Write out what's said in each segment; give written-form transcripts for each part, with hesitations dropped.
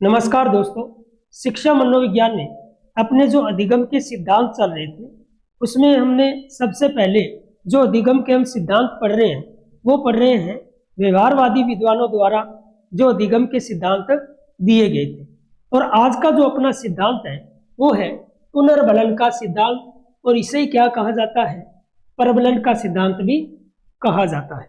नमस्कार दोस्तों। शिक्षा मनोविज्ञान में अपने जो अधिगम के सिद्धांत चल रहे थे उसमें हमने सबसे पहले जो अधिगम के हम सिद्धांत पढ़ रहे हैं वो पढ़ रहे हैं व्यवहारवादी विद्वानों द्वारा जो अधिगम के सिद्धांत दिए गए थे। और आज का जो अपना सिद्धांत है वो है पुनर्बलन का सिद्धांत, और इसे ही क्या कहा जाता है, परबलन का सिद्धांत भी कहा जाता है।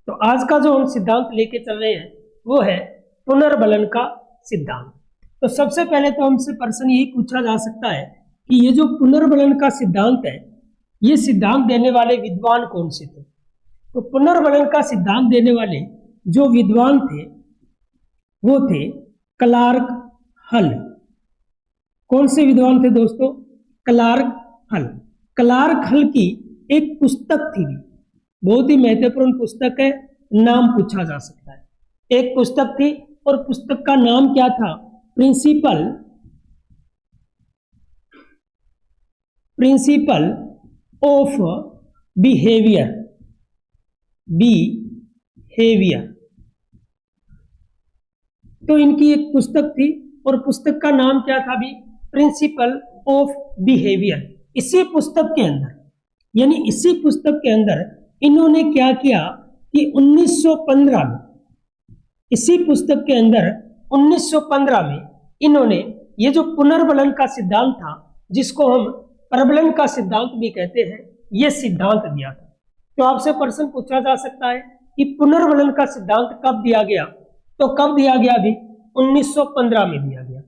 तो आज का जो हम सिद्धांत लेके चल रहे हैं वो है पुनर्बलन का सिद्धांत। तो सबसे पहले तो हमसे प्रश्न यही पूछा जा सकता है कि ये जो पुनर्बलन का सिद्धांत है ये सिद्धांत देने वाले विद्वान कौन से थे। तो पुनर्बलन का सिद्धांत देने वाले जो विद्वान थे वो थे क्लार्क हल। कौन से विद्वान थे दोस्तों? क्लार्क हल। क्लार्क हल की एक पुस्तक थी, बहुत ही महत्वपूर्ण पुस्तक है, नाम पूछा जा सकता है। एक पुस्तक थी और पुस्तक का नाम क्या था? Principle of behaviour. तो इनकी एक पुस्तक थी और पुस्तक का नाम क्या था भी? Principle of behaviour. इसी पुस्तक के अंदर इसी पुस्तक के अंदर इन्होंने क्या किया कि 1915 में, इसी पुस्तक के अंदर 1915 में इन्होंने ये जो पुनर्बलन का सिद्धांत था जिसको हम प्रबलन का सिद्धांत भी कहते हैं, ये सिद्धांत दिया था। तो आपसे प्रश्न पूछा जा सकता है कि पुनर्बलन का सिद्धांत कब दिया गया? तो कब दिया गया? अभी 1915 में दिया गया।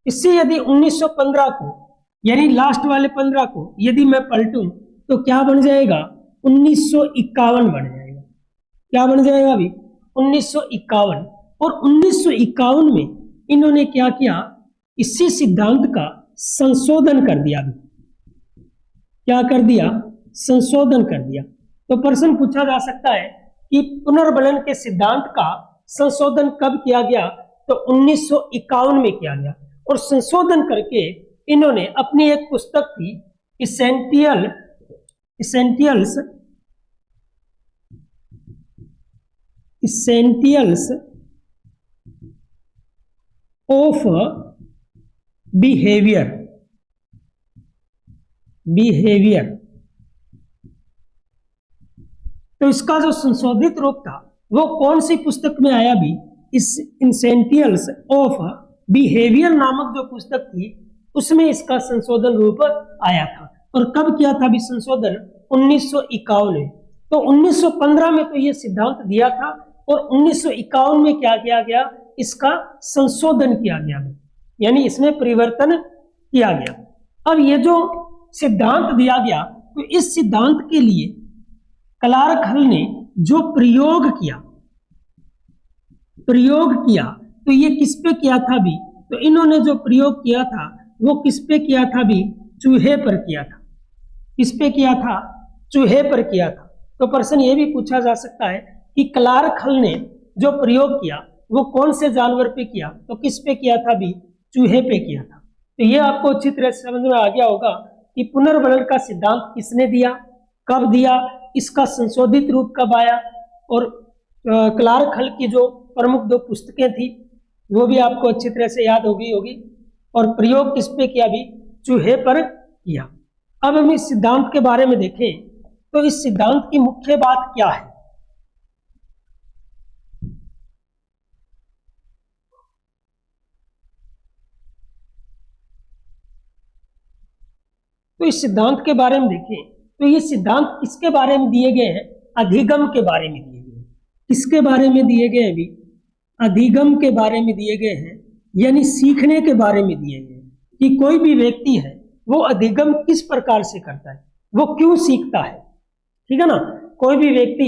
इससे यदि 1915 को यानी लास्ट वाले 15 को यदि मैं पलटूं तो क्या बन जाएगा? 1951 बन जाएगा। क्या बन जाएगा अभी? 1951। और 1951 में इन्होंने क्या किया? इसी सिद्धांत का संशोधन कर दिया। क्या कर दिया? संशोधन कर दिया। तो प्रश्न पूछा जा सकता है कि पुनर्बलन के सिद्धांत का संशोधन कब किया गया? तो 1951 में किया गया। और संशोधन करके इन्होंने अपनी एक पुस्तक थी इसेंटियल्स ऑफ बिहेवियर। तो इसका जो संशोधित रूप था वो कौन सी पुस्तक में आया भी? इस इसेंटियल्स ऑफ बिहेवियर नामक जो पुस्तक थी उसमें इसका संशोधन रूप आया था। और कब किया था भी संशोधन? 1951 में। तो 1915 में तो ये सिद्धांत दिया था और 1951 में क्या किया गया? इसका संशोधन किया गया, यानी इसमें परिवर्तन किया गया। अब ये जो सिद्धांत दिया गया तो इस सिद्धांत के लिए क्लार्क हल ने जो प्रयोग किया तो ये किस पे किया था भी? तो इन्होंने जो प्रयोग किया था वो किस पे किया था भी? चूहे पर किया था। किस पे किया था? चूहे पर किया था। तो प्रश्न ये भी पूछा जा सकता है कि क्लार्क हल ने जो प्रयोग किया वो कौन से जानवर पे किया? तो किस पे किया था भी? चूहे पे किया था। तो ये आपको अच्छी तरह से समझ में आ गया होगा कि पुनर्बलन का सिद्धांत किसने दिया, कब दिया, इसका संशोधित रूप कब आया, और क्लार्क हल की जो प्रमुख दो पुस्तकें थी वो भी आपको अच्छी तरह से याद होगी। और प्रयोग किस पे किया भी? चूहे पर किया। अब हम इस सिद्धांत के बारे में देखें तो इस सिद्धांत की मुख्य बात क्या है? तो इस सिद्धांत के बारे में देखें तो ये सिद्धांत किसके बारे में दिए गए हैं? अधिगम के बारे में दिए गए हैं। किसके बारे में दिए गए हैं भी? अधिगम के बारे में दिए गए हैं, यानी सीखने के बारे में दिए गए हैं कि कोई भी व्यक्ति है वो अधिगम किस प्रकार से करता है, वो क्यों सीखता है। ठीक है ना? कोई भी व्यक्ति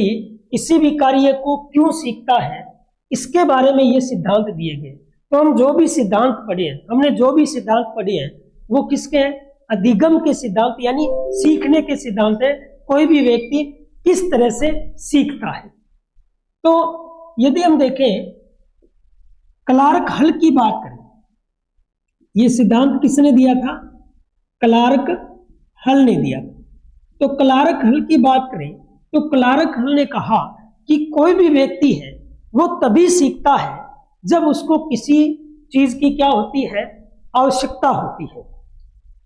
किसी भी कार्य को क्यों सीखता है, इसके बारे में ये सिद्धांत दिए गए। तो हम जो भी सिद्धांत पढ़े हैं, हमने जो भी सिद्धांत पढ़े हैं वो किसके हैं? अधिगम के सिद्धांत, यानी सीखने के सिद्धांत है। कोई भी व्यक्ति किस तरह से सीखता है। तो यदि हम देखें क्लार्क हल की बात करें, ये सिद्धांत किसने दिया था? क्लार्क हल ने दिया। तो क्लार्क हल की बात करें तो क्लार्क हल ने कहा कि कोई भी व्यक्ति है वो तभी सीखता है जब उसको किसी चीज की क्या होती है, आवश्यकता होती है।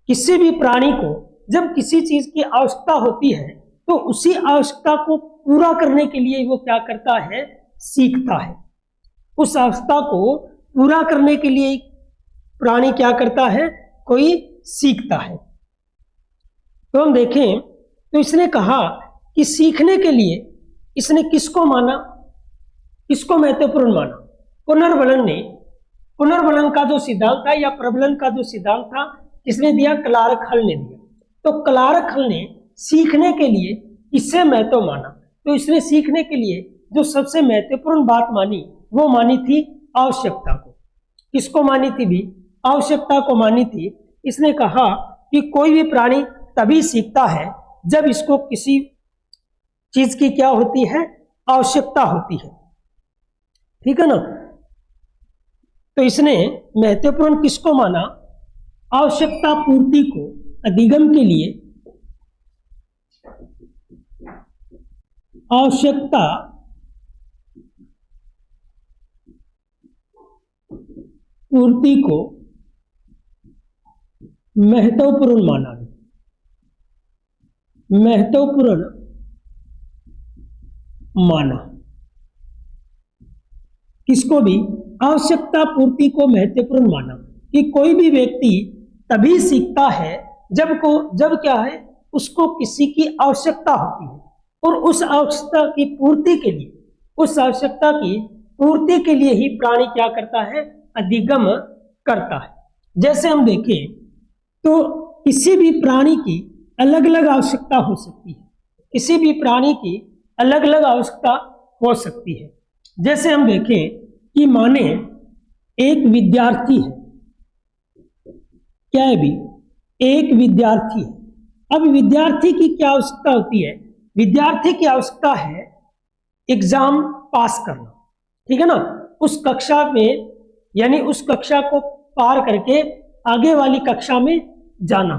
किसी भी प्राणी को जब किसी चीज की आवश्यकता होती है तो उसी आवश्यकता को पूरा करने के लिए वो क्या करता है, सीखता है। उस आवश्यकता को पूरा करने के लिए प्राणी क्या करता है, कोई सीखता है। तो हम देखें तो इसने कहा कि सीखने के लिए इसने किसको माना, किसको महत्वपूर्ण माना, पुनर्वलन ने। पुनर्वलन का जो सिद्धांत था या प्रबलन का जो सिद्धांत था किसने दिया, क्लार्क हल ने दिया। तो क्लार्क हल ने सीखने के लिए इससे महत्व माना। तो इसने सीखने के लिए जो सबसे महत्वपूर्ण बात मानी वो मानी थी आवश्यकता को। किसको मानी थी भी, आवश्यकता को मानी थी। इसने कहा कि कोई भी प्राणी तभी सीखता है जब इसको किसी चीज की क्या होती है, आवश्यकता होती है। ठीक है ना। तो इसने महत्वपूर्ण किसको माना, आवश्यकता पूर्ति को। अधिगम के लिए आवश्यकता पूर्ति को महत्वपूर्ण माना, महत्वपूर्ण माना। किसको भी, आवश्यकता पूर्ति को महत्वपूर्ण माना कि कोई भी व्यक्ति तभी सीखता है जब क्या है, उसको किसी की आवश्यकता होती है और उस आवश्यकता की पूर्ति के लिए, उस आवश्यकता की पूर्ति के लिए ही प्राणी क्या करता है, अधिगम करता है। जैसे हम देखें तो किसी भी प्राणी की अलग अलग आवश्यकता हो सकती है, किसी भी प्राणी की अलग अलग आवश्यकता हो सकती है। जैसे हम देखें कि माने एक विद्यार्थी है, क्या है भी, एक विद्यार्थी है। अब विद्यार्थी की क्या आवश्यकता होती है, विद्यार्थी की आवश्यकता है एग्जाम पास करना। ठीक है ना, उस कक्षा में यानी उस कक्षा को पार करके आगे वाली कक्षा में जाना।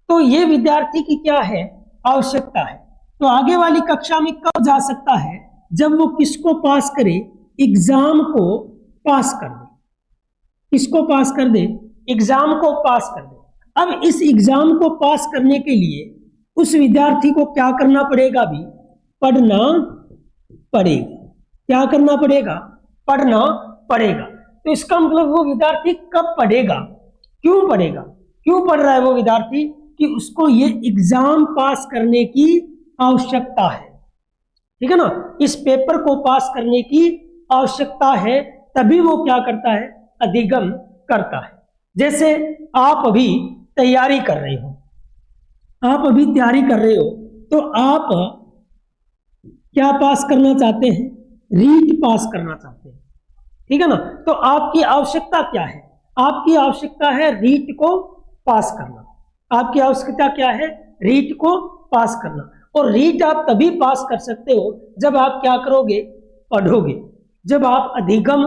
तो ये विद्यार्थी की क्या है, आवश्यकता है। तो आगे वाली कक्षा में कब जा सकता है, जब वो किसको पास करे, एग्जाम को पास कर दे। किसको पास कर दे, एग्जाम को पास कर दे। अब इस एग्जाम को पास करने के लिए उस विद्यार्थी को क्या करना पड़ेगा भी, पढ़ना पड़ेगा। क्या करना पड़ेगा, पढ़ना पड़ेगा। तो इसका मतलब वो विद्यार्थी कब पढ़ेगा, क्यों पढ़ेगा, क्यों पढ़ रहा है वो विद्यार्थी, कि उसको ये एग्जाम पास करने की आवश्यकता है। ठीक है ना, इस पेपर को पास करने की आवश्यकता है, तभी वो क्या करता है, अधिगम करता है। जैसे आप अभी तैयारी कर रहे हो, आप अभी तैयारी कर रहे हो, तो आप क्या पास करना चाहते हैं, रीट पास करना चाहते हैं। ठीक है ना, तो आपकी आवश्यकता क्या है, आपकी आवश्यकता है रीट को पास करना। आपकी आवश्यकता क्या है, रीट को पास करना। और रीट आप तभी पास कर सकते हो जब आप क्या करोगे, पढ़ोगे, जब आप अधिगम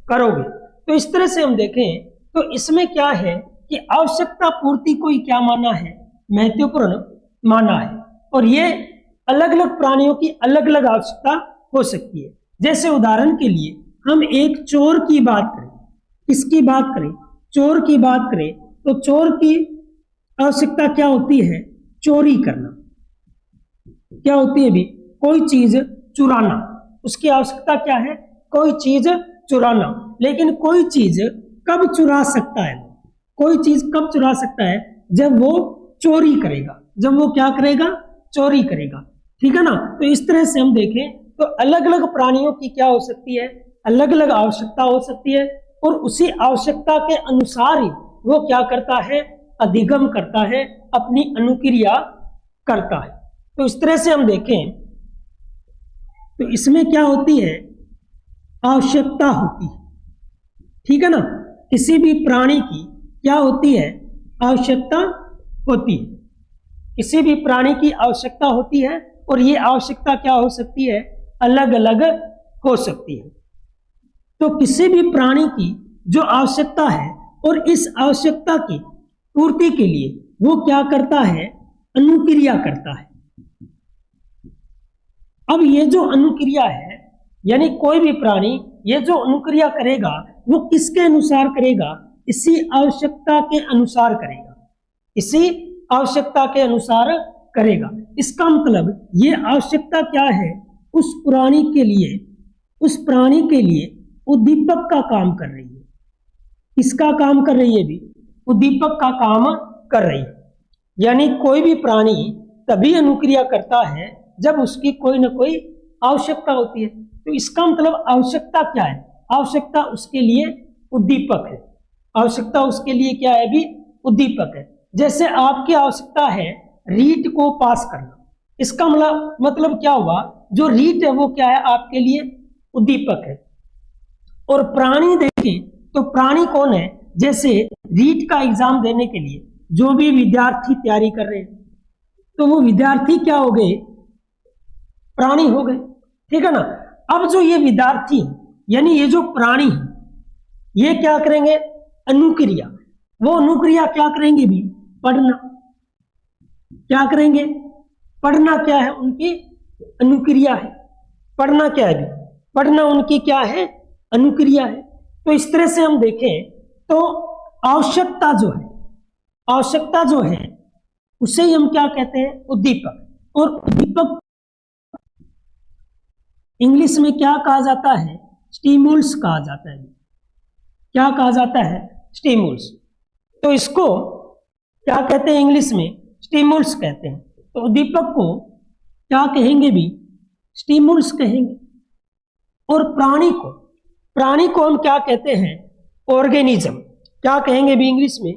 करोगे। तो इस तरह से हम देखें तो इसमें क्या है कि आवश्यकता पूर्ति को ही क्या माना है, महत्वपूर्ण माना है। और ये अलग अलग प्राणियों की अलग अलग आवश्यकता हो सकती है। जैसे उदाहरण के लिए हम एक चोर की बात करें, किसकी बात करें, चोर की बात करें, तो चोर की आवश्यकता क्या होती है, चोरी करना। क्या होती है भी, कोई चीज चुराना, उसकी आवश्यकता क्या है, कोई चीज चुराना। लेकिन कोई चीज कब चुरा सकता है, कोई चीज कब चुरा सकता है, जब वो चोरी करेगा, जब वो क्या करेगा, चोरी करेगा। ठीक है ना। तो इस तरह से हम देखें तो अलग अलग प्राणियों की क्या हो सकती है, अलग अलग आवश्यकता हो सकती है, और उसी आवश्यकता के अनुसार ही वो क्या करता है, अधिगम करता है, अपनी अनुक्रिया करता है। तो इस तरह से हम देखें तो इसमें क्या होती है, आवश्यकता होती है। ठीक है ना, किसी भी प्राणी की क्या होती है, आवश्यकता होती है। किसी भी प्राणी की आवश्यकता होती है, और ये आवश्यकता क्या हो सकती है, अलग अलग हो सकती है। तो किसी भी प्राणी की जो आवश्यकता है, और इस आवश्यकता की पूर्ति के लिए वो क्या करता है, अनुक्रिया करता है। अब ये जो अनुक्रिया है, यानी कोई भी प्राणी ये जो अनुक्रिया करेगा, वो किसके अनुसार करेगा? इसी आवश्यकता के अनुसार करेगा, इसी आवश्यकता के अनुसार करेगा। इसका मतलब ये आवश्यकता क्या है? उस प्राणी के लिए, उस प्राणी के लिए उद्दीपक का काम कर रही है। किसका काम कर रही है भी? उद्दीपक का काम कर रही है। यानी कोई भी प्राणी तभी अनुक्रिया करता है जब उसकी कोई ना कोई आवश्यकता होती है। तो इसका मतलब आवश्यकता क्या है? आवश्यकता उसके लिए उद्दीपक है। आवश्यकता उसके लिए क्या है भी? उद्दीपक है। जैसे आपकी आवश्यकता है रीट को पास करना, इसका मतलब क्या हुआ? जो रीट है वो क्या है? आपके लिए उद्दीपक है। और प्राणी देखें तो प्राणी कौन है? जैसे रीट का एग्जाम देने के लिए जो भी विद्यार्थी तैयारी कर रहे हैं, तो वो विद्यार्थी क्या हो गए? प्राणी हो गए, ठीक है ना। अब जो ये विद्यार्थी यानी ये जो प्राणी है, ये क्या करेंगे? अनुक्रिया। वो अनुक्रिया क्या करेंगे भी? पढ़ना। क्या करेंगे? पढ़ना क्या है? उनकी अनुक्रिया है। पढ़ना क्या है भी? पढ़ना उनकी क्या है? अनुक्रिया है। तो इस तरह से हम देखें तो आवश्यकता जो है, आवश्यकता जो है उसे ही हम क्या कहते हैं? उद्दीपक। और उद्दीपक इंग्लिश में क्या कहा जाता है? स्टिमुल्स कहा जाता है। क्या कहा जाता है? स्टिमुल्स। तो इसको क्या कहते हैं? इंग्लिश में स्टिमुल्स कहते हैं। तो उद्दीपक को क्या कहेंगे भी? स्टिमुल्स कहेंगे। और प्राणी को हम क्या कहते हैं? ऑर्गेनिज्म। क्या कहेंगे भी इंग्लिश में?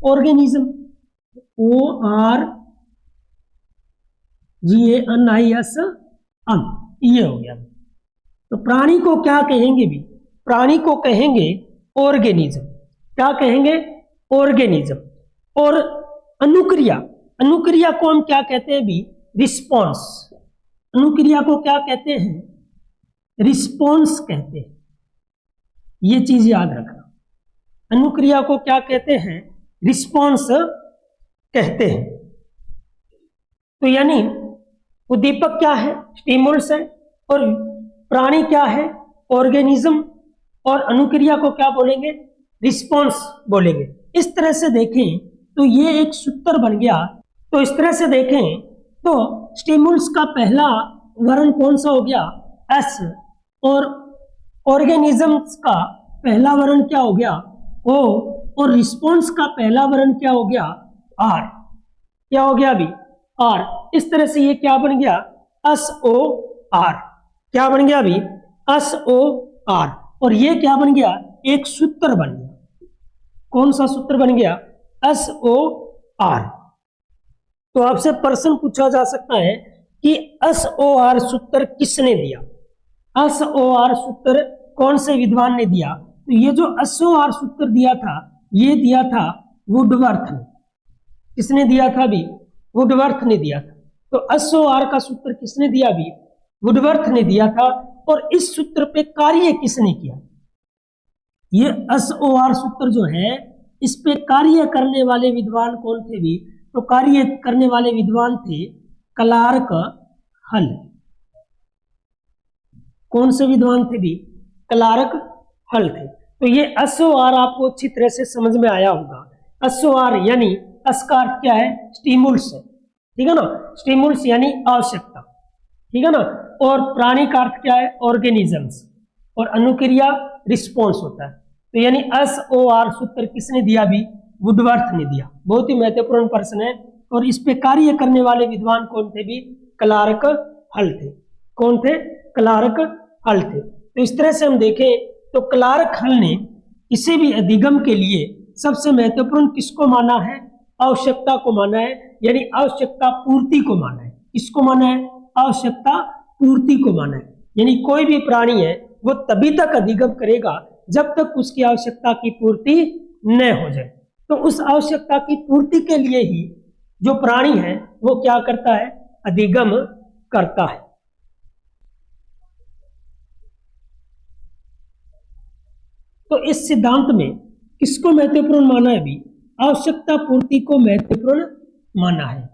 ऑर्गेनिज्म। ORGANIS ये हो गया। तो प्राणी को क्या कहेंगे भी? प्राणी को कहेंगे ऑर्गेनिज्म। क्या कहेंगे? ऑर्गेनिज्म। और अनुक्रिया, अनुक्रिया को हम क्या कहते हैं भी? रिस्पॉन्स। अनुक्रिया को क्या कहते हैं? रिस्पॉन्स कहते हैं। ये चीज याद रखना। अनुक्रिया को क्या कहते हैं? रिस्पॉन्स कहते हैं। तो यानी उद्दीपक क्या है? स्टिमुल्स है। और प्राणी क्या है? ऑर्गेनिज्म। और अनुक्रिया को क्या बोलेंगे? रिस्पॉन्स बोलेंगे। इस तरह से देखें तो ये एक सूत्र बन गया। तो इस तरह से देखें तो स्टिमुल्स का पहला वर्ण कौन सा हो गया? एस। और ऑर्गेनिजम्स का पहला वर्ण क्या हो गया? ओ। और रिस्पॉन्स का पहला वर्ण क्या हो गया? आर। क्या हो गया अभी? आर। इस तरह से ये क्या बन गया? SOR। क्या बन गया अभी? SOR। और ये क्या बन गया? एक सूत्र बन गया। कौन सा सूत्र बन गया? SOR। तो आपसे प्रश्न पूछा जा सकता है कि SOR सूत्र किसने दिया? SOR सूत्र कौन से विद्वान ने दिया? तो ये जो SOR सूत्र दिया था, ये दिया था वुडवर्थ ने। किसने दिया था भी? वुडवर्थ ने दिया था। तो SOR का सूत्र किसने दिया भी? वुडवर्थ ने दिया था। और इस सूत्र पे कार्य किसने किया? ये SOR सूत्र जो है, इस पे कार्य करने वाले विद्वान कौन थे भी? तो कार्य करने वाले विद्वान थे क्लार्क हल। कौन से विद्वान थे भी? क्लार्क हल थे। तो ये SOR आपको अच्छी तरह से समझ में आया होगा। SOR यानी S का अर्थ क्या है? स्टिमुल्स है, ठीक है ना। स्टिमुल्स यानी आवश्यकता, ठीक है ना। और प्राणी का अर्थ क्या है? ऑर्गेनिजम्स। और अनुक्रिया रिस्पॉन्स होता है। तो यानी SOR सूत्र किसने दिया भी? वुडवर्थ ने दिया। बहुत ही महत्वपूर्ण प्रश्न है। और इस पे कार्य करने वाले विद्वान कौन थे भी? क्लार्क हल थे। कौन थे? क्लार्क हल थे। तो इस तरह से हम देखें तो क्लार्क हल ने किसी भी अधिगम के लिए सबसे महत्वपूर्ण किसको माना है? आवश्यकता को माना है। यानी आवश्यकता पूर्ति को माना है। किसको माना है? आवश्यकता पूर्ति को माना है। यानी कोई भी प्राणी है वो तभी तक अधिगम करेगा जब तक उसकी आवश्यकता की पूर्ति न हो जाए। तो उस आवश्यकता की पूर्ति के लिए ही जो प्राणी है वो क्या करता है? अधिगम करता है। तो इस सिद्धांत में किसको महत्वपूर्ण माना है भी? आवश्यकता पूर्ति को महत्वपूर्ण माना है।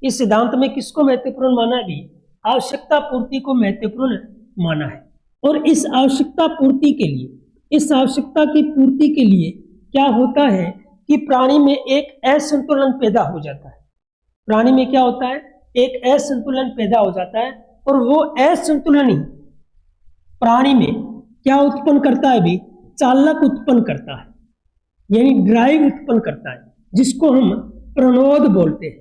इस सिद्धांत में किसको महत्वपूर्ण माना है भी? आवश्यकता पूर्ति को महत्वपूर्ण माना है। और इस आवश्यकता पूर्ति के लिए इस आवश्यकता की पूर्ति के लिए क्या होता है कि प्राणी में एक असंतुलन पैदा हो जाता है। प्राणी में क्या होता है, एक असंतुलन पैदा हो जाता है, और वो असंतुलन ही प्राणी में क्या उत्पन्न करता है भी, चालक उत्पन्न करता है, यानी ड्राइव उत्पन्न करता है, जिसको हम प्रणोद बोलते हैं।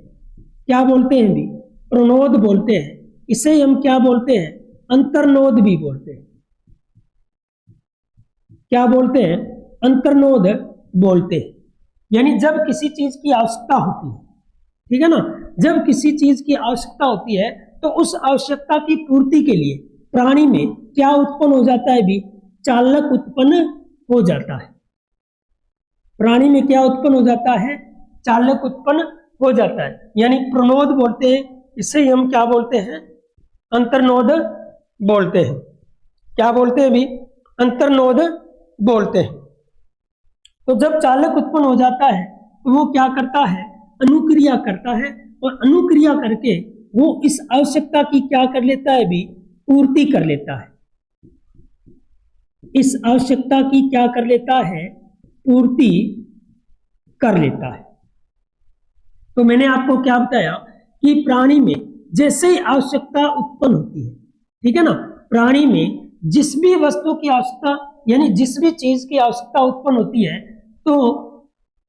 क्या बोलते हैं भी, प्रणोद बोलते हैं। इसे हम क्या बोलते हैं, अंतर्नोद भी बोलते हैं। क्या बोलते हैं, अंतर्नोद बोलते हैं। यानी जब किसी चीज की आवश्यकता होती है, ठीक है ना, जब किसी चीज की आवश्यकता होती है तो उस आवश्यकता की पूर्ति के लिए प्राणी में क्या उत्पन्न हो जाता है भी, चालक उत्पन्न हो जाता है। प्राणी में क्या उत्पन्न हो जाता है, चालक उत्पन्न हो जाता है, यानी प्रणोद बोलते हैं। इसे हम क्या बोलते हैं, अंतर्नोद बोलते हैं। क्या बोलते हैं भी, अंतर्नोद बोलते हैं। तो जब चालक उत्पन्न हो जाता है तो वो क्या करता है, अनुक्रिया करता है, और अनुक्रिया करके वो इस आवश्यकता की क्या कर लेता है भी, पूर्ति कर लेता है। इस आवश्यकता की क्या कर लेता है, पूर्ति कर लेता है। तो मैंने आपको क्या बताया कि प्राणी में जैसे ही आवश्यकता उत्पन्न होती है, ठीक है ना, प्राणी में जिस भी वस्तु की आवश्यकता, यानी जिस भी चीज की आवश्यकता उत्पन्न होती है, तो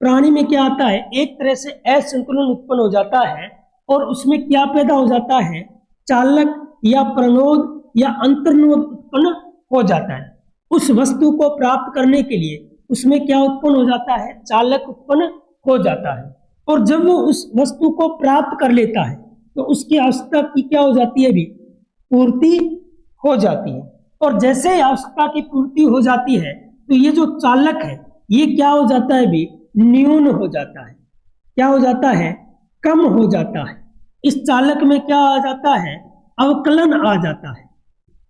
प्राणी में क्या आता है, एक तरह से असंतुलन उत्पन्न हो जाता है, और उसमें क्या पैदा हो जाता है, चालक या प्रणोद या अंतर्नोद उत्पन्न हो जाता है। उस वस्तु को प्राप्त करने के लिए उसमें क्या उत्पन्न हो जाता है, चालक उत्पन्न हो जाता है। और जब वो उस वस्तु को प्राप्त कर लेता है तो उसकी आवश्यकता की क्या हो जाती है भी, पूर्ति हो जाती है। और जैसे ही आवश्यकता की पूर्ति हो जाती है तो ये जो चालक है ये क्या हो जाता है भी, न्यून हो जाता है। क्या हो जाता है, कम हो जाता है। इस चालक में क्या आ जाता है, अवकलन आ जाता है।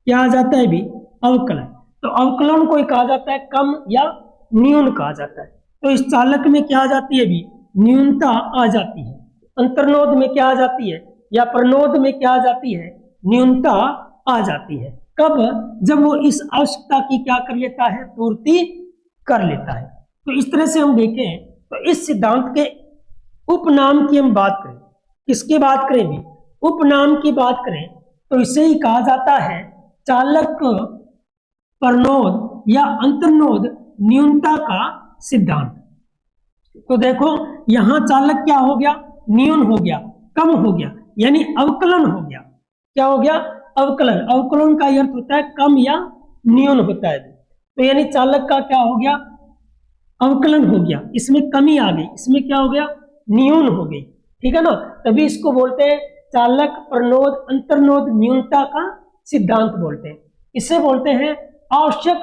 क्या आ जाता है भी, अवकलन। तो अवकलन को कहा जाता है कम या न्यून कहा जाता है। तो इस चालक में क्या आ जाती है भी, न्यूनता आ जाती है। अंतर्नोद में क्या आ जाती है, या प्रनोद में क्या आ जाती है, न्यूनता आ जाती है। कब, जब वो इस आवश्यकता की क्या कर लेता है, पूर्ति कर लेता है। तो इस तरह से हम देखें तो इस सिद्धांत के उपनाम की हम बात करें, किसकी बात करें भी, उपनाम की बात करें, तो इसे ही कहा जाता है चालक प्रनोद या अंतर्नोद न्यूनता का सिद्धांत। तो देखो यहां चालक क्या हो गया, न्यून हो गया, कम हो गया, यानी अवकलन हो गया। क्या हो गया, अवकलन। अवकलन का अर्थ होता है कम या न्यून होता है। तो यानी चालक का क्या हो गया, अवकलन हो गया, इसमें कमी आ गई, इसमें क्या हो गया, न्यून हो गई, ठीक है ना। तभी इसको बोलते हैं चालक प्रनोद अंतर्नोद न्यूनता का सिद्धांत बोलते हैं। इसे बोलते हैं आवश्यक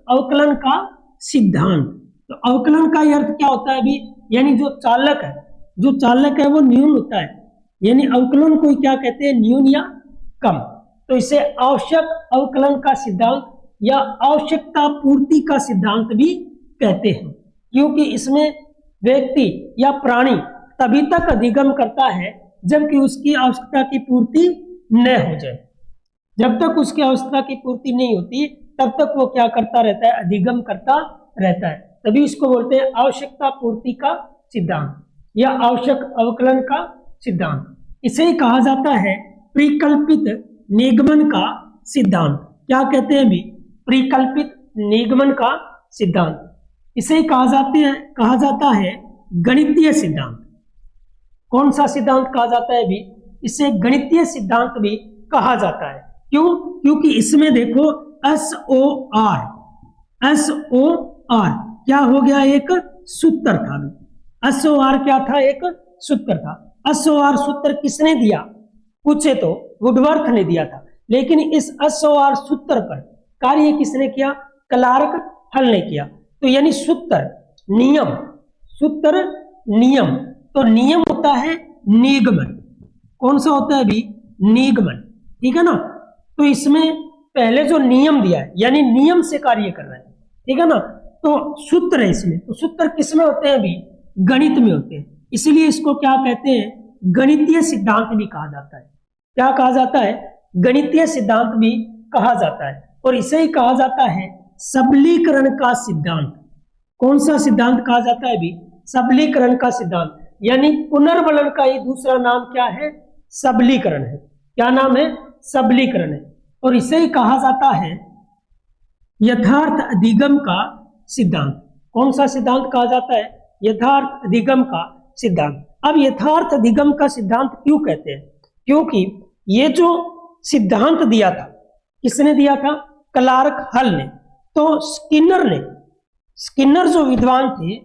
अवकलन का सिद्धांत। तो अवकलन का अर्थ क्या होता है भी, यानी जो चालक है, जो चालक है वो न्यून होता है, यानी अवकलन को क्या कहते हैं, न्यून या कम। तो इसे आवश्यक अवकलन का सिद्धांत या आवश्यकता पूर्ति का सिद्धांत भी कहते हैं, क्योंकि इसमें व्यक्ति या प्राणी तभी तक अधिगम करता है जबकि उसकी आवश्यकता की पूर्ति न हो जाए। जब तक उसकी आवश्यकता की पूर्ति नहीं होती तब तक वो क्या करता रहता है, अधिगम करता रहता है। तभी इसको बोलते हैं आवश्यकता पूर्ति का सिद्धांत या आवश्यक अवकलन का सिद्धांत। इसे ही कहा जाता है परिकल्पित निगमन का सिद्धांत। क्या कहते हैं भी, परिकल्पित निगमन का सिद्धांत। इसे ही कहा जाता है गणितीय सिद्धांत। कौन सा सिद्धांत कहा जाता है भी, इसे गणितीय सिद्धांत भी कहा जाता है। क्यों, क्योंकि इसमें देखो SOR क्या हो गया, एक सूत्र था। SOR क्या था, एक सूत्र था। SOR सूत्र किसने दिया पूछे तो वुडवर्थ ने दिया था, लेकिन इस SOR सूत्र पर कार्य किसने किया, क्लार्क हल ने किया। तो यानी सूत्र नियम, सूत्र नियम, तो नियम होता है निगमन। कौन सा होता है भी, निगमन, ठीक है ना। तो इसमें पहले जो नियम दिया है यानी नियम से कार्य कर रहा है, ठीक है ना। तो सूत्र है इसमें, तो सूत्र किसमें होते हैं भी, गणित में होते हैं। इसीलिए इसको क्या कहते हैं, गणितीय सिद्धांत भी कहा जाता है। क्या कहा जाता है, गणितीय सिद्धांत भी कहा जाता है। और इसे ही कहा जाता है सबलीकरण का सिद्धांत। कौन सा सिद्धांत कहा जाता है भी? सबलीकरण का सिद्धांत, यानी पुनर्बलन का ही दूसरा नाम क्या है? सबलीकरण है। क्या नाम है? सबलीकरण है। और इसे ही कहा जाता है यथार्थ अधिगम का सिद्धांत। कौन सा सिद्धांत कहा जाता है? यथार्थ अधिगम का सिद्धांत। अब यथार्थ अधिगम का सिद्धांत क्यों कहते हैं? क्योंकि ये जो सिद्धांत दिया था, किसने दिया था? क्लार्क हल ने। तो स्किनर जो विद्वान थे,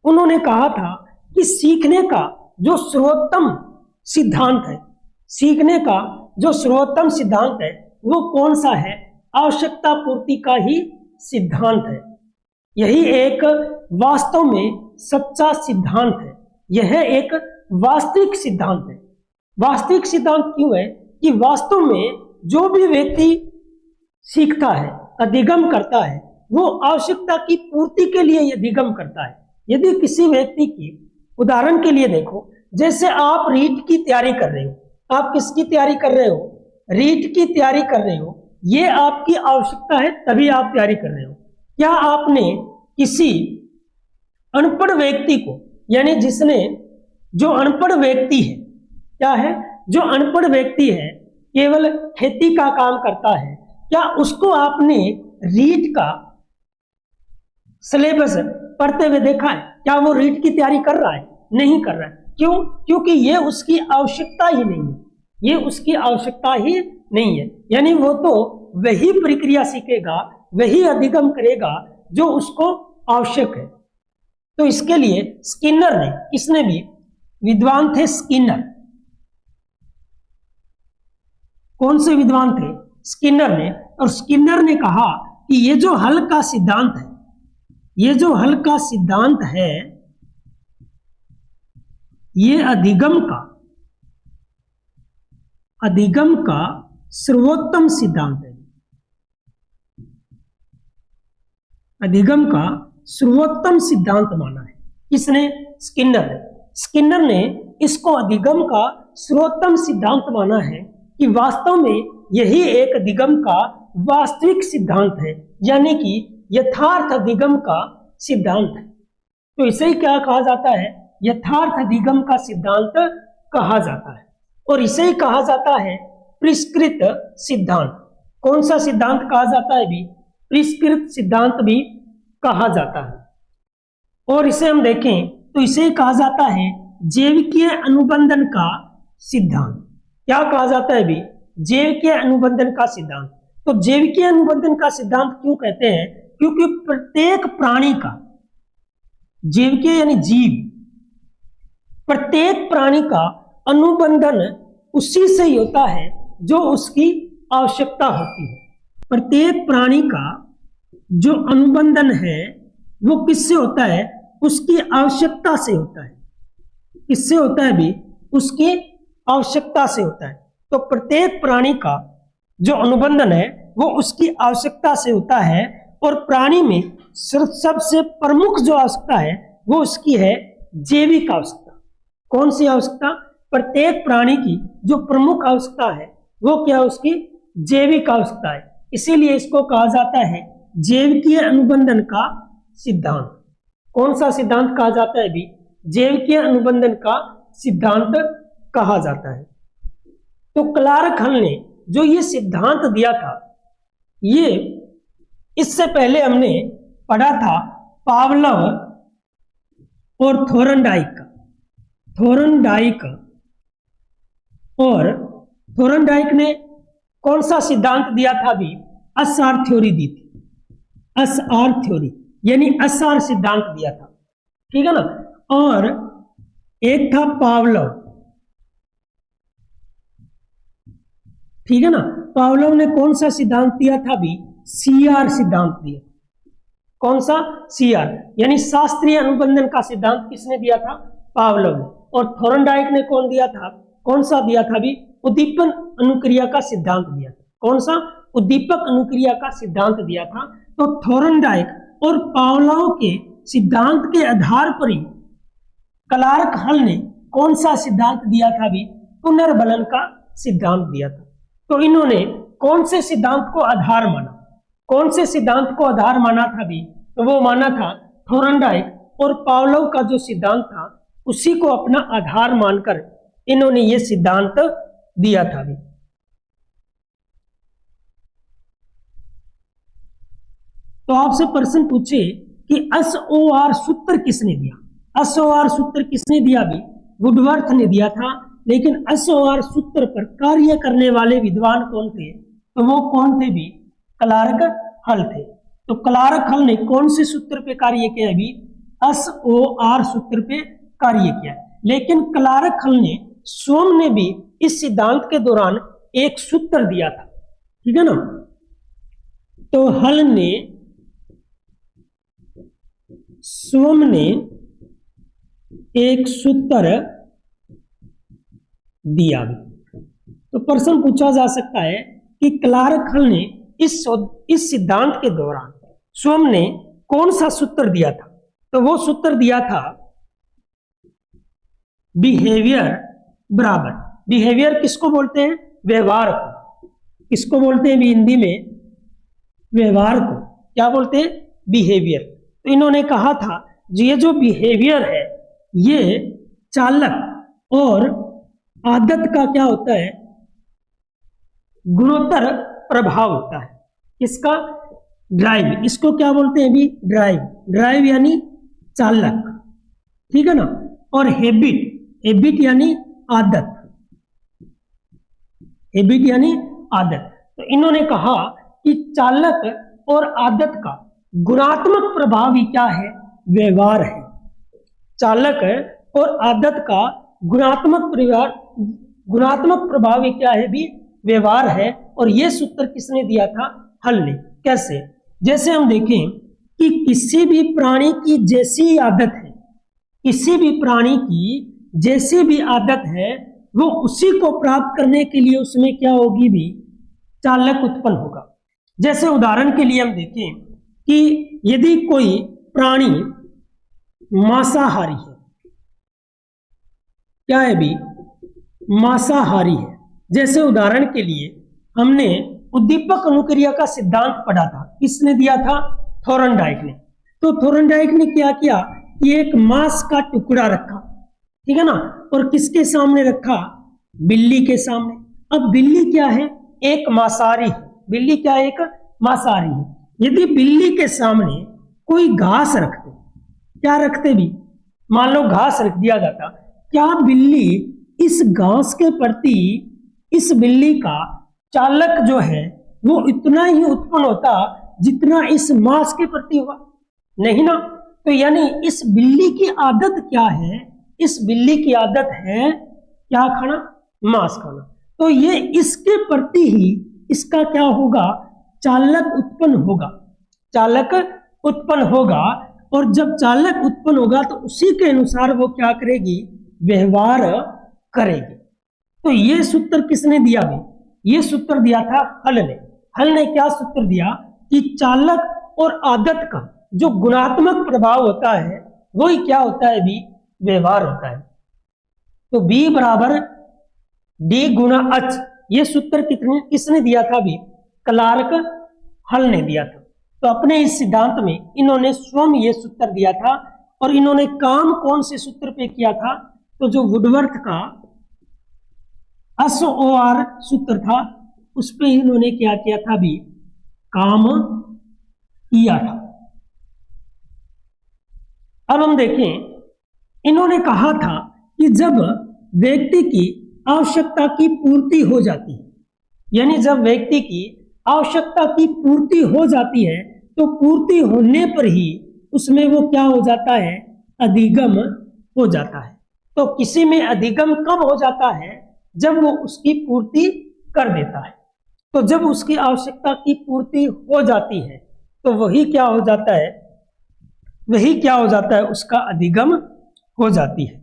उन्होंने कहा था कि सीखने का जो सर्वोत्तम सिद्धांत है, सीखने का जो सर्वोत्तम सिद्धांत है वो कौन सा है? आवश्यकता पूर्ति का ही सिद्धांत है। यही एक वास्तव में सच्चा सिद्धांत है। यह एक वास्तविक सिद्धांत है। वास्तविक सिद्धांत क्यों है? कि वास्तव में जो भी व्यक्ति सीखता है, अधिगम करता है, वो आवश्यकता की पूर्ति के लिए अधिगम करता है। यदि किसी व्यक्ति की, उदाहरण के लिए देखो, जैसे आप रीट की तैयारी कर रहे हो, आप किसकी तैयारी कर रहे हो? रीट की तैयारी कर रहे हो। ये आपकी आवश्यकता है, तभी आप तैयारी कर रहे हो। क्या आपने किसी अनपढ़ व्यक्ति को, यानी जिसने, जो अनपढ़ व्यक्ति है, क्या है? जो अनपढ़ व्यक्ति है, केवल खेती का काम करता है, क्या उसको आपने रीट का सिलेबस पढ़ते हुए देखा है? क्या वो रीट की तैयारी कर रहा है? नहीं कर रहा है। क्यों? क्योंकि ये उसकी आवश्यकता ही नहीं है। ये उसकी आवश्यकता ही नहीं है। यानी वो तो वही प्रक्रिया सीखेगा, वही अधिगम करेगा जो उसको आवश्यक है। तो इसके लिए स्किनर ने, किसने भी, विद्वान थे स्किनर। कौन से विद्वान थे? स्किनर ने। और स्किनर ने कहा कि ये जो हल का सिद्धांत है, ये जो हल का सिद्धांत है, ये अधिगम का सर्वोत्तम सिद्धांत है। अधिगम का सर्वोत्तम सिद्धांत माना है। किसने? स्किनर ने। स्किनर ने इसको अधिगम का सर्वोत्तम सिद्धांत माना है कि वास्तव में यही एक अधिगम का वास्तविक सिद्धांत है, यानी कि यथार्थ अधिगम का सिद्धांत है। तो इसे ही क्या कहा जाता है? यथार्थ अधिगम का सिद्धांत कहा जाता है। और इसे ही कहा जाता है परिष्कृत सिद्धांत। कौन सा सिद्धांत कहा जाता है भी? परिष्कृत सिद्धांत भी कहा जाता है। और इसे हम देखें तो इसे कहा जाता है जैविकीय अनुबंधन का सिद्धांत। क्या कहा जाता है भी? जैविकीय अनुबंधन का सिद्धांत। तो जैविकीय अनुबंधन का सिद्धांत क्यों कहते हैं? क्योंकि प्रत्येक प्राणी का, जैविकीय यानी जीव, प्रत्येक प्राणी का अनुबंधन उसी से ही होता है जो उसकी आवश्यकता होती है। प्रत्येक प्राणी का जो अनुबंधन है वो किससे होता है? उसकी आवश्यकता से होता है। किससे होता है भी? उसकी आवश्यकता से होता है। तो प्रत्येक प्राणी का जो अनुबंधन है वो उसकी आवश्यकता से होता है। और प्राणी में सबसे प्रमुख जो आवश्यकता है वो उसकी है जैविक आवश्यकता। कौन सी आवश्यकता? प्रत्येक प्राणी की जो प्रमुख आवश्यकता है वो क्या है? उसकी जैविक आवश्यकता है। इसीलिए इसको कहा जाता है जैविकीय अनुबंधन का सिद्धांत। कौन सा सिद्धांत कहा जाता है भी? जैविकीय अनुबंधन का सिद्धांत कहा जाता है। तो क्लार्क हल ने जो ये सिद्धांत दिया था, ये इससे पहले हमने पढ़ा था पावलोव और थोर्नडाइक। और थोर्नडाइक ने कौन सा सिद्धांत दिया था भी? एसआर थ्योरी दी थी। एसआर थ्योरी यानी एसआर सिद्धांत दिया था, ठीक है ना। और एक था पावलोव, ठीक है ना। पावलोव ने कौन सा सिद्धांत दिया था भी? सीआर सिद्धांत दिया। कौन सा? सीआर यानी शास्त्रीय अनुबंधन का सिद्धांत किसने दिया था? पावलोव ने। और थोर्नडाइक ने कौन दिया था? कौन सा दिया था भी? उद्दीपन अनुक्रिया का सिद्धांत दिया था। कौन सा? उद्दीपक अनुक्रिया का सिद्धांत दिया था। तो थोर्नडाइक और पावलोव के सिद्धांत के आधार पर ही क्लार्क हल ने कौन सा सिद्धांत दिया था भी? पुनर्बलन का सिद्धांत दिया था। तो इन्होंने कौन से सिद्धांत को आधार माना? कौन से सिद्धांत को आधार माना था भी? तो वो माना था थोरनडाइक और पावलोव का जो सिद्धांत था उसी को अपना आधार मानकर इन्होंने ये सिद्धांत दिया था भी। तो आपसे प्रश्न पूछे कि SOR सूत्र किसने दिया? SOR सूत्र किसने दिया भी? वुडवर्थ ने दिया था। लेकिन SOR सूत्र पर कार्य करने वाले विद्वान कौन थे? तो वो कौन थे भी? क्लार्क हल थे। तो क्लार्क हल ने कौन से सूत्र पे कार्य किया भी? SOR सूत्र पे कार्य किया। लेकिन क्लार्क हल ने स्वयं ने भी इस सिद्धांत के दौरान एक सूत्र दिया था, ठीक है ना। तो हल ने स्वयं ने एक सूत्र दिया। तो प्रश्न पूछा जा सकता है कि क्लार्क हल ने इस सिद्धांत के दौरान स्वयं ने कौन सा सूत्र दिया था? तो वो सूत्र दिया था बिहेवियर बराबर। बिहेवियर किसको बोलते हैं? व्यवहार को। किसको बोलते हैं भी हिंदी में? व्यवहार को क्या बोलते हैं? बिहेवियर। तो इन्होंने कहा था ये जो बिहेवियर है ये चालक और आदत का क्या होता है? गुणोत्तर प्रभाव होता है। इसका ड्राइव, इसको क्या बोलते हैं भी? ड्राइव। ड्राइव यानी चालक, ठीक है ना। और हैबिट, हैबिट यानी आदत। हैबिट यानी आदत। तो इन्होंने कहा कि चालक और आदत का गुणात्मक प्रभाव ही क्या है? व्यवहार है। चालक और आदत का गुणात्मक प्रभाव ही क्या है भी? व्यवहार है। और यह सूत्र किसने दिया था? हल ने। कैसे? जैसे हम देखें कि किसी भी प्राणी की जैसी आदत है, किसी भी प्राणी की जैसी भी आदत है वो उसी को प्राप्त करने के लिए उसमें क्या होगी भी? चालक उत्पन्न होगा। जैसे उदाहरण के लिए हम देखें कि यदि कोई प्राणी मांसाहारी है, क्या है भी? मांसाहारी है। जैसे उदाहरण के लिए हमने उद्दीपक अनुक्रिया का सिद्धांत पढ़ा था। किसने दिया था? थोरनडाइक ने। तो थोरनडाइक ने क्या किया कि एक मांस का टुकड़ा रखा, ठीक है ना, और किसके सामने रखा? बिल्ली के सामने। अब बिल्ली क्या है? एक मांसाहारी है। बिल्ली क्या है? एक मांसाहारी है। यदि बिल्ली के सामने कोई घास रखते, क्या रखते भी? मान लो घास रख दिया जाता, क्या बिल्ली इस घास के प्रति, इस बिल्ली का चालक जो है वो इतना ही उत्पन्न होता जितना इस मांस के प्रति हुआ? नहीं ना। तो यानी इस बिल्ली की आदत क्या है? इस बिल्ली की आदत है क्या खाना? मांस खाना। तो ये इसके प्रति ही इसका क्या होगा? चालक उत्पन्न होगा। चालक उत्पन्न होगा। और जब चालक उत्पन्न होगा तो उसी के अनुसार वो क्या करेगी? व्यवहार करेगी। तो ये सूत्र किसने दिया भी? ये सूत्र दिया था हल ने। हल ने क्या सूत्र दिया कि चालक और आदत का जो गुणात्मक प्रभाव होता है वही क्या होता है भी? व्यवहार होता है। तो B बराबर D गुणा H, ये सूत्र किसने दिया था भी? क्लार्क हल ने दिया था। तो अपने इस सिद्धांत में इन्होंने स्वयं ये सूत्र दिया था। और इन्होंने काम कौन से सूत्र पे किया था? तो जो वुडवर्थ का SOR सूत्र था उस पे इन्होंने क्या किया था भी? काम किया था। अब हम देखें, इन्होंने कहा था कि जब व्यक्ति की आवश्यकता की पूर्ति हो जाती है, यानी जब व्यक्ति की आवश्यकता की पूर्ति हो जाती है तो पूर्ति होने पर ही उसमें वो क्या हो जाता है? अधिगम हो जाता है। तो किसी में अधिगम कब हो जाता है? जब वो उसकी पूर्ति कर देता है। तो जब उसकी आवश्यकता की पूर्ति हो जाती है तो वही क्या हो जाता है? वही क्या हो जाता है? उसका अधिगम हो जाती है।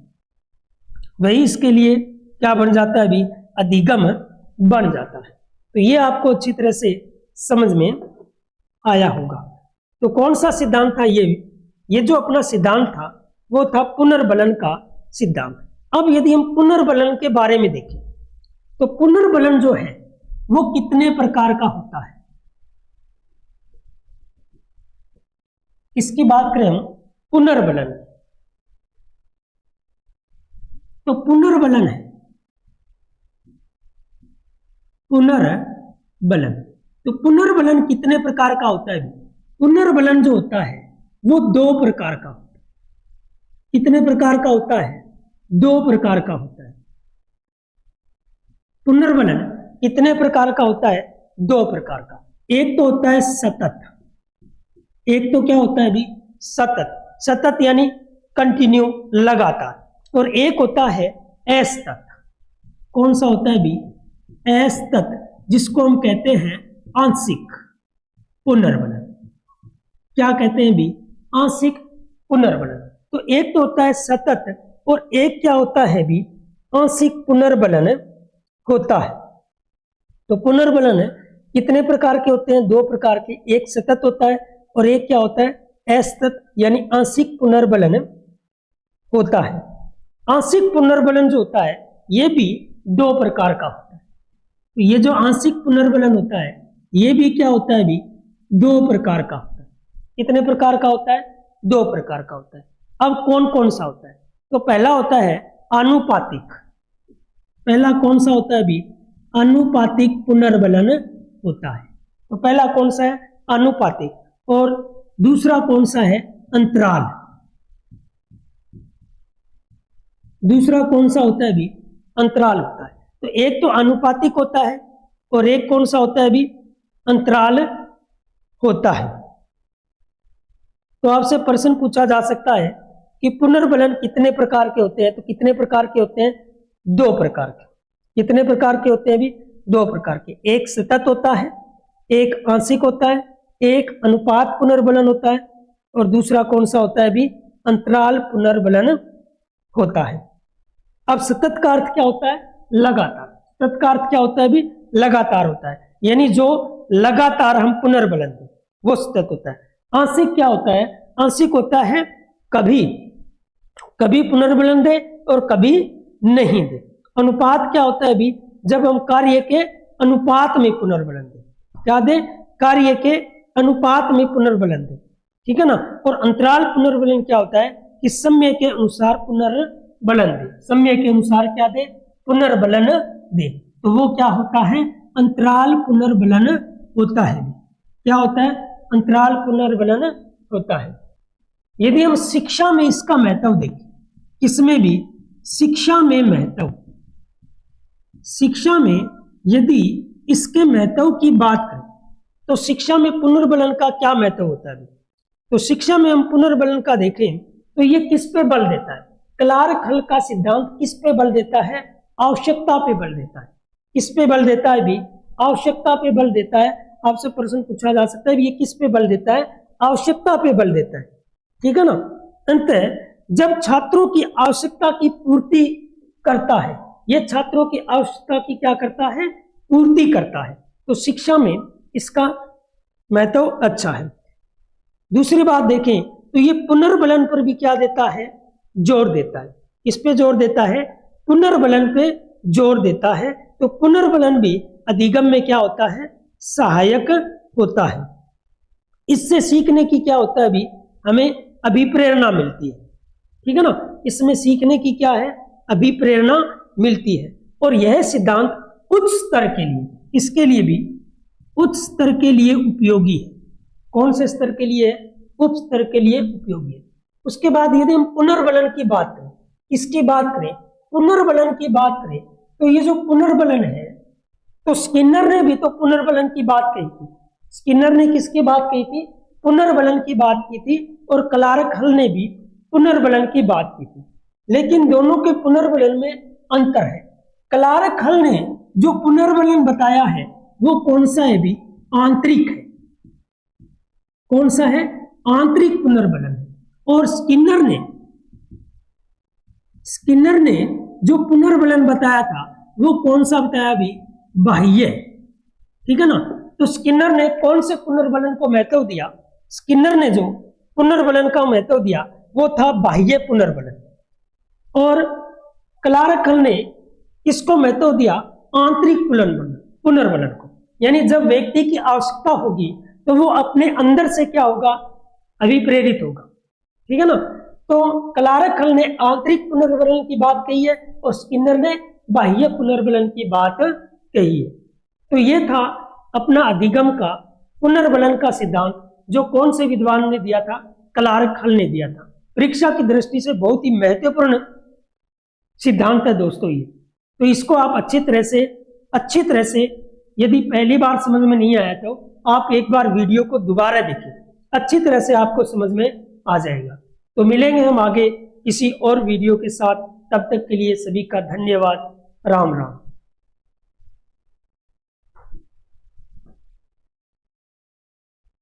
वही इसके लिए क्या बन जाता है? अभी अधिगम बन जाता है। तो ये आपको अच्छी तरह से समझ में आया होगा। तो कौन सा सिद्धांत था ये जो अपना सिद्धांत था वो था पुनर्बलन का सिद्धांत। अब यदि हम पुनर्बलन के बारे में देखें तो पुनर्बलन जो है वो कितने प्रकार का होता है? इसकी बात करें हम पुनर्बलन, तो पुनर्बलन है, पुनर्बलन। तो पुनर्बलन कितने प्रकार का होता है? पुनर्बलन जो होता है वो दो प्रकार का होता है। कितने प्रकार का होता है? दो प्रकार का होता है। पुनर्बलन कितने प्रकार का होता है? दो प्रकार का। एक तो होता है सतत, एक तो क्या होता है अभी? सतत। सतत यानी कंटिन्यू, लगातार। और एक होता है असतत। कौन सा होता है अभी? असतत, जिसको हम कहते हैं आंशिक पुनर्बलन। क्या कहते हैं भी? आंशिक पुनर्बलन। तो एक तो होता है सतत और एक क्या होता है भी? आंशिक पुनर्बलन होता है। तो पुनर्बलन कितने प्रकार के होते हैं? दो प्रकार के। एक सतत होता है और एक क्या होता है? असतत यानी आंशिक पुनर्बलन होता है। आंशिक पुनर्बलन जो होता है ये भी दो प्रकार का होता है। तो ये जो आंशिक पुनर्बलन होता है ये भी क्या होता है भी? दो प्रकार का होता है। कितने प्रकार का होता है? दो प्रकार का होता है। अब कौन कौन सा होता है? तो पहला होता है आनुपातिक। पहला कौन सा होता है भी? आनुपातिक पुनर्बलन होता है। तो पहला कौन सा है? आनुपातिक। और दूसरा कौन सा है? अंतराल। दूसरा कौन सा होता है भी? अंतराल होता है। तो एक तो आनुपातिक होता है और एक कौन सा होता है भी? अंतराल होता है। तो आपसे प्रश्न पूछा जा सकता है कि पुनर्बलन कितने प्रकार के होते हैं? तो कितने प्रकार के होते हैं? दो प्रकार के। कितने प्रकार के होते हैं भी? दो प्रकार के। एक सतत होता है, एक आंशिक होता है, एक अनुपात पुनर्बलन होता है और दूसरा कौन सा होता है भी? अंतराल पुनर्बलन होता है। अब सतत का अर्थ क्या होता है? लगातार। सतत का अर्थ क्या होता है भी? लगातार होता है, यानी जो लगातार हम पुनर्बलन दें वो सतत होता है। आंशिक क्या होता है? आंशिक होता है कभी कभी पुनर्बलन दे और कभी नहीं दे। अनुपात क्या होता है भी? जब हम कार्य के अनुपात में पुनर्बलन दें। क्या दे? कार्य के अनुपात में पुनर्बलन दे। ठीक है ना। और अंतराल पुनर्बलन क्या होता है? कि समय के अनुसार पुनर्बलन दे। समय के अनुसार क्या दे? पुनर्बलन दे। तो वो क्या होता है? अंतराल पुनर्बलन होता है। क्या होता है? अंतराल पुनर्बलन होता है। यदि हम शिक्षा में इसका महत्व देखें, किसमें भी? शिक्षा में महत्व। शिक्षा में यदि इसके महत्व की बात करें तो शिक्षा में पुनर्बलन का क्या महत्व होता है? तो शिक्षा में हम पुनर्बलन का देखें तो ये किस पे बल देता है? क्लार्क हल का सिद्धांत किस पे बल देता है? आवश्यकता पे बल देता है। किस पे बल देता है भी? आवश्यकता पे बल देता है। आपसे प्रश्न पूछा जा सकता है ये किस पे बल देता है? आवश्यकता पे बल देता है। ठीक है ना। अंततः जब छात्रों की आवश्यकता की पूर्ति करता है, ये छात्रों की आवश्यकता की क्या करता है? पूर्ति करता है। तो शिक्षा में इसका महत्व अच्छा है। दूसरी बात देखें तो ये पुनर्बलन पर भी क्या देता है? जोर देता है। इस पे जोर देता है? पुनर्बलन पे जोर देता है। तो पुनर्बलन भी अधिगम में क्या होता है? सहायक होता है। इससे सीखने की क्या होता है भी? हमें अभिप्रेरणा मिलती है। ठीक है ना। इसमें सीखने की क्या है? अभिप्रेरणा मिलती है। और यह सिद्धांत उच्च स्तर के लिए, इसके लिए भी उच्च स्तर के लिए उपयोगी है। कौन से स्तर के लिए? उच्च स्तर के लिए उपयोगी है। उसके बाद यदि हम पुनर्बलन की बात करें, इसकी बात करें, पुनर्बलन की बात करें, तो ये जो पुनर्बलन है, तो स्किनर ने भी तो पुनर्बलन की बात कही थी। स्किनर ने किसकी बात कही थी? पुनर्बलन की बात की थी। और क्लार्क हल ने भी पुनर्बलन की बात की थी। लेकिन दोनों के पुनर्बलन में अंतर है। क्लार्क हल ने जो पुनर्बलन बताया है वो कौन सा है भी? आंतरिक है। कौन सा है? आंतरिक पुनर्बलन है। और स्किनर ने जो पुनर्बलन बताया था वो कौन सा बताया भी? बाह्य। ठीक है ना। तो स्किनर ने कौन से पुनर्बलन को महत्व दिया? स्किनर ने जो पुनर्बलन का महत्व दिया वो था बाह्य पुनर्बलन। और क्लार्क हल ने किसको महत्व दिया? आंतरिक पुनर्बलन को। यानी जब व्यक्ति की आवश्यकता होगी तो वो अपने अंदर से क्या होगा? अभिप्रेरित होगा, ठीक है ना। तो क्लार्क हल ने आंतरिक पुनर्वलन की बात कही है और स्किनर ने बाह्य पुनर्वलन की बात कही है। तो ये था अपना अधिगम का पुनर्वलन का सिद्धांत, जो कौन से विद्वान ने दिया था? क्लार्क हल ने दिया था। परीक्षा की दृष्टि से बहुत ही महत्वपूर्ण सिद्धांत है दोस्तों ये। तो इसको आप अच्छी तरह से यदि पहली बार समझ में नहीं आया तो आप एक बार वीडियो को दोबारा देखें, अच्छी तरह से आपको समझ में आ जाएगा। तो मिलेंगे हम आगे किसी और वीडियो के साथ, तब तक के लिए सभी का धन्यवाद। राम राम।